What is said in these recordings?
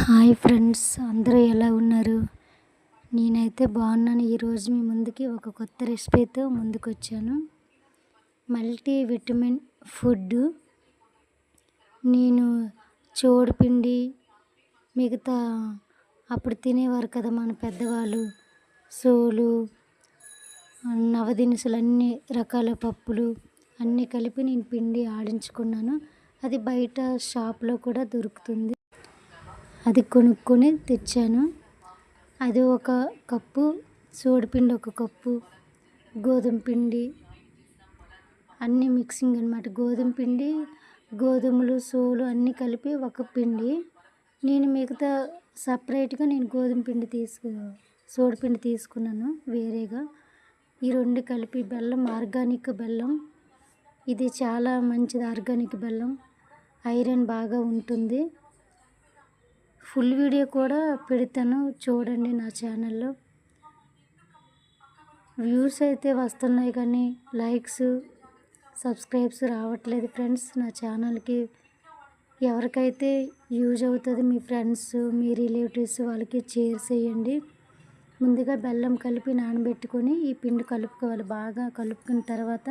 Hi friends, అందరూ ఎలా ఉన్నారు? నేనైతే బాగున్నాను. ఈరోజు మీ ముందుకి ఒక కొత్త రెసిపీతో ముందుకు వచ్చాను. Multi vitamin food. నేను చోడుపిండి మిగతా అప్పుడు తినేవారు కదా మన పెద్దవాళ్ళు, సోలు, నవదినుసులు, అన్ని రకాల పప్పులు అన్నీ కలిపి నేను పిండి ఆడించుకున్నాను. అది బయట షాప్లో కూడా దొరుకుతుంది. అది కొనుక్కొని తెచ్చాను. అది ఒక కప్పు సోడిపిండి, ఒక కప్పు గోధుమ పిండి, అన్నీ మిక్సింగ్ అనమాట. గోధుమ పిండి, గోధుమలు, సోలు అన్నీ కలిపి ఒక పిండి. నేను మిగతా సపరేట్గా గోధుమ పిండి సోడిపిండి తీసుకున్నాను వేరేగా. ఈ రెండు కలిపి బెల్లం, ఆర్గానిక్ బెల్లం. ఇది చాలా మంచిది. ఆర్గానిక్ బెల్లం ఐరన్ బాగా ఉంటుంది. ఫుల్ వీడియో కూడా పెడతాను, చూడండి నా ఛానల్లో. వ్యూస్ అయితే వస్తున్నాయి కానీ లైక్స్, సబ్స్క్రైబ్స్ రావట్లేదు ఫ్రెండ్స్. నా ఛానల్కి ఎవరికైతే యూజ్ అవుతుంది, మీ ఫ్రెండ్స్, మీ రిలేటివ్స్ వాళ్ళకి షేర్ చేయండి. ముందుగా బెల్లం కలిపి నానబెట్టుకొని ఈ పిండి కలుపుకోవాలి. బాగా కలుపుకున్న తర్వాత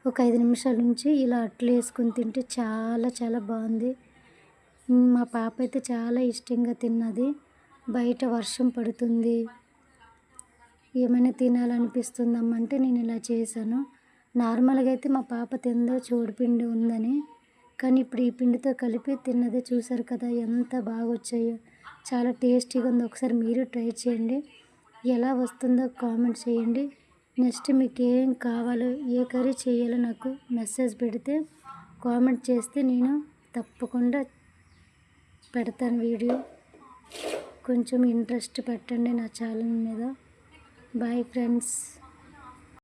ఒక 5 నిమిషాల నుంచి ఇలా అట్లు వేసుకొని తింటే చాలా చాలా బాగుంది. మా పాప అయితే చాలా ఇష్టంగా తిన్నది. బయట వర్షం పడుతుంది, ఏమైనా తినాలనిపిస్తుందమ్మంటే నేను ఇలా చేశాను. నార్మల్గా అయితే మా పాప తిందో చోడుపిండి ఉందని, కానీ ఇప్పుడు ఈ పిండితో కలిపి తిన్నదే. చూసారు కదా ఎంత బాగా వచ్చాయో, చాలా టేస్టీగా ఉంది. ఒకసారి మీరు ట్రై చేయండి. ఎలా వస్తుందో కామెంట్ చేయండి. నెక్స్ట్ మీకు ఏం కావాలో, ఏ కర్రీ చేయాలో నాకు మెసేజ్ పెడితే, కామెంట్ చేస్తే నేను తప్పకుండా పెడతాను వీడియో. కొంచెం ఇంట్రెస్ట్ పెట్టండి నా ఛానల్ మీద. Bye friends.